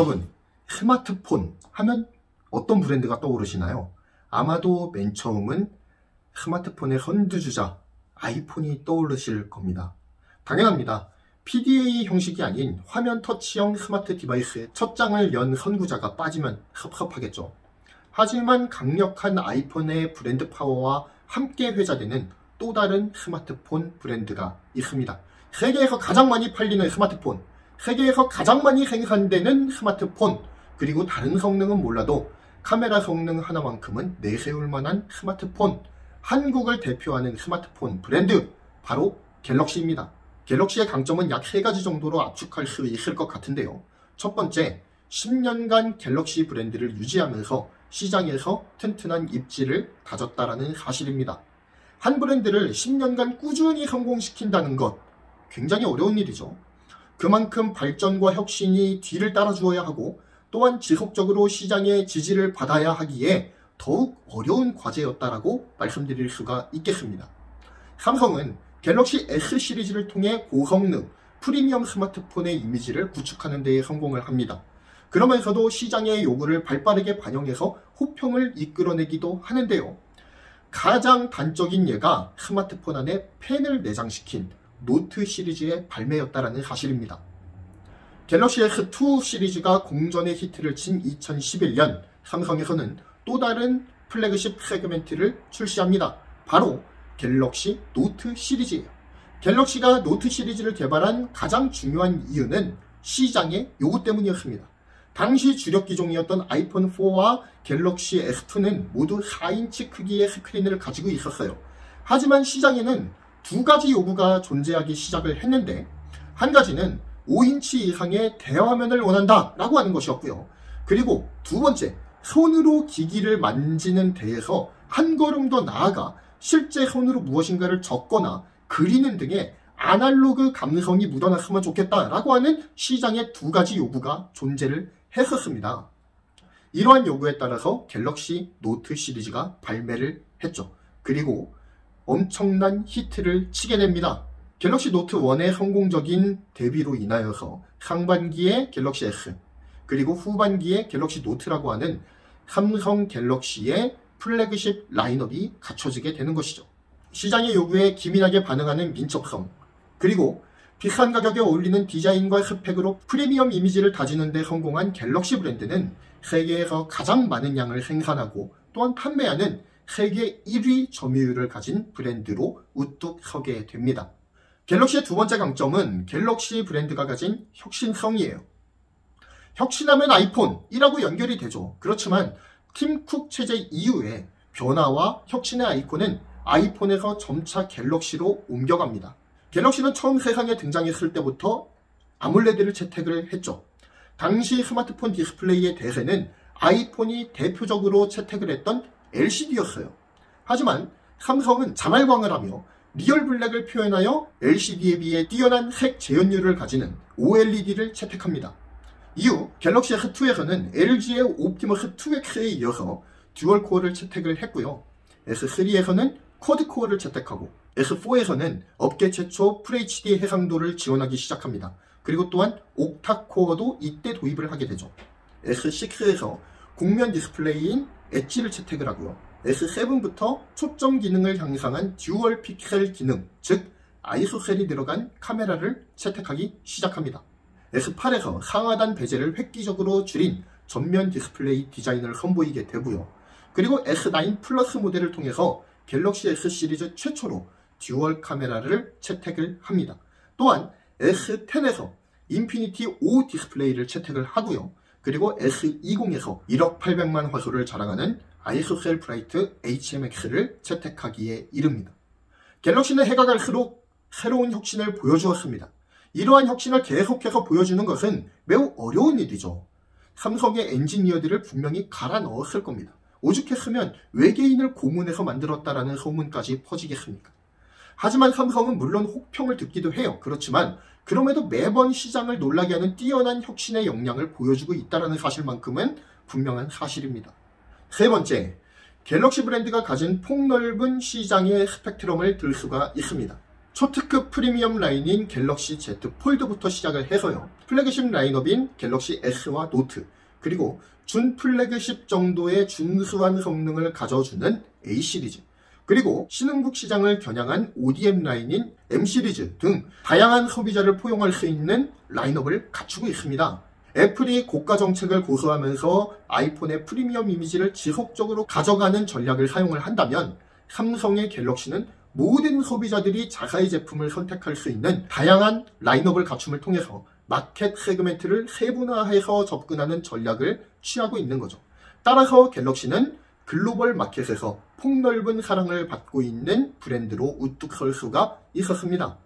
여러분, 스마트폰 하면 어떤 브랜드가 떠오르시나요? 아마도 맨 처음은 스마트폰의 선두주자 아이폰이 떠오르실 겁니다. 당연합니다. PDA 형식이 아닌 화면 터치형 스마트 디바이스의 첫 장을 연 선구자가 빠지면 섭섭하겠죠. 하지만 강력한 아이폰의 브랜드 파워와 함께 회자되는 또 다른 스마트폰 브랜드가 있습니다. 세계에서 가장 많이 팔리는 스마트폰, 세계에서 가장 많이 생산되는 스마트폰, 그리고 다른 성능은 몰라도 카메라 성능 하나만큼은 내세울 만한 스마트폰, 한국을 대표하는 스마트폰 브랜드, 바로 갤럭시입니다. 갤럭시의 강점은 약 3가지 정도로 압축할 수 있을 것 같은데요. 첫 번째, 10년간 갤럭시 브랜드를 유지하면서 시장에서 튼튼한 입지를 다졌다라는 사실입니다. 한 브랜드를 10년간 꾸준히 성공시킨다는 것, 굉장히 어려운 일이죠. 그만큼 발전과 혁신이 뒤를 따라주어야 하고 또한 지속적으로 시장의 지지를 받아야 하기에 더욱 어려운 과제였다라고 말씀드릴 수가 있겠습니다. 삼성은 갤럭시 S 시리즈를 통해 고성능, 프리미엄 스마트폰의 이미지를 구축하는 데에 성공을 합니다. 그러면서도 시장의 요구를 발빠르게 반영해서 호평을 이끌어내기도 하는데요. 가장 단적인 예가 스마트폰 안에 펜을 내장시킨 노트 시리즈의 발매였다라는 사실입니다. 갤럭시 S2 시리즈가 공전의 히트를 친 2011년, 삼성에서는 또 다른 플래그십 세그멘트를 출시합니다. 바로 갤럭시 노트 시리즈예요. 갤럭시가 노트 시리즈를 개발한 가장 중요한 이유는 시장의 요구 때문이었습니다. 당시 주력 기종이었던 아이폰 4와 갤럭시 S2는 모두 4인치 크기의 스크린을 가지고 있었어요. 하지만 시장에는 두 가지 요구가 존재하기 시작을 했는데, 한 가지는 5인치 이상의 대화면을 원한다 라고 하는 것이었고요. 그리고 두 번째, 손으로 기기를 만지는 데에서 한 걸음 더 나아가 실제 손으로 무엇인가를 적거나 그리는 등의 아날로그 감성이 묻어났으면 좋겠다라고 하는 시장의 두 가지 요구가 존재를 했었습니다. 이러한 요구에 따라서 갤럭시 노트 시리즈가 발매를 했죠. 그리고 엄청난 히트를 치게 됩니다. 갤럭시 노트 1의 성공적인 데뷔로 인하여서 상반기에 갤럭시 S, 그리고 후반기에 갤럭시 노트라고 하는 삼성 갤럭시의 플래그십 라인업이 갖춰지게 되는 것이죠. 시장의 요구에 기민하게 반응하는 민첩성, 그리고 비싼 가격에 어울리는 디자인과 스펙으로 프리미엄 이미지를 다지는 데 성공한 갤럭시 브랜드는 세계에서 가장 많은 양을 생산하고 또한 판매하는 세계 1위 점유율을 가진 브랜드로 우뚝 서게 됩니다. 갤럭시의 두 번째 강점은 갤럭시 브랜드가 가진 혁신성이에요. 혁신하면 아이폰이라고 연결이 되죠. 그렇지만 팀 쿡 체제 이후에 변화와 혁신의 아이콘은 아이폰에서 점차 갤럭시로 옮겨갑니다. 갤럭시는 처음 세상에 등장했을 때부터 아몰레드를 채택을 했죠. 당시 스마트폰 디스플레이의 대세는 아이폰이 대표적으로 채택을 했던 LCD였어요. 하지만 삼성은 자말광을 하며 리얼 블랙을 표현하여 LCD에 비해 뛰어난 색 재현율을 가지는 OLED를 채택합니다. 이후 갤럭시 S2에서는 LG의 옵티머스 2X에 이어서 듀얼코어를 채택을 했고요. S3에서는 쿼드코어를 채택하고 S4에서는 업계 최초 FHD 해상도를 지원하기 시작합니다. 그리고 또한 옥타코어도 이때 도입을 하게 되죠. S6에서 곡면 디스플레이인 엣지를 채택을 하고요. S7부터 초점 기능을 향상한 듀얼 픽셀 기능, 즉 아이소셀이 들어간 카메라를 채택하기 시작합니다. S8에서 상하단 베젤을 획기적으로 줄인 전면 디스플레이 디자인을 선보이게 되고요. 그리고 S9 플러스 모델을 통해서 갤럭시 S 시리즈 최초로 듀얼 카메라를 채택을 합니다. 또한 S10에서 인피니티 5 디스플레이를 채택을 하고요. 그리고 S20에서 1억 800만 화소를 자랑하는 아이소셀 브라이트 HMX를 채택하기에 이릅니다. 갤럭시는 해가 갈수록 새로운 혁신을 보여주었습니다. 이러한 혁신을 계속해서 보여주는 것은 매우 어려운 일이죠. 삼성의 엔지니어들을 분명히 갈아 넣었을 겁니다. 오죽했으면 외계인을 고문해서 만들었다라는 소문까지 퍼지겠습니까? 하지만 삼성은 물론 혹평을 듣기도 해요. 그렇지만 그럼에도 매번 시장을 놀라게 하는 뛰어난 혁신의 역량을 보여주고 있다는 사실만큼은 분명한 사실입니다. 세 번째, 갤럭시 브랜드가 가진 폭넓은 시장의 스펙트럼을 들 수가 있습니다. 초특급 프리미엄 라인인 갤럭시 Z 폴드부터 시작을 해서요. 플래그십 라인업인 갤럭시 S와 노트, 그리고 준 플래그십 정도의 준수한 성능을 가져주는 A 시리즈, 그리고 신흥국 시장을 겨냥한 ODM 라인인 M 시리즈 등 다양한 소비자를 포용할 수 있는 라인업을 갖추고 있습니다. 애플이 고가 정책을 고수하면서 아이폰의 프리미엄 이미지를 지속적으로 가져가는 전략을 사용을 한다면 삼성의 갤럭시는 모든 소비자들이 자사의 제품을 선택할 수 있는 다양한 라인업을 갖춤을 통해서 마켓 세그멘트를 세분화해서 접근하는 전략을 취하고 있는 거죠. 따라서 갤럭시는 글로벌 마켓에서 폭넓은 사랑을 받고 있는 브랜드로 우뚝 설 수가 있었습니다.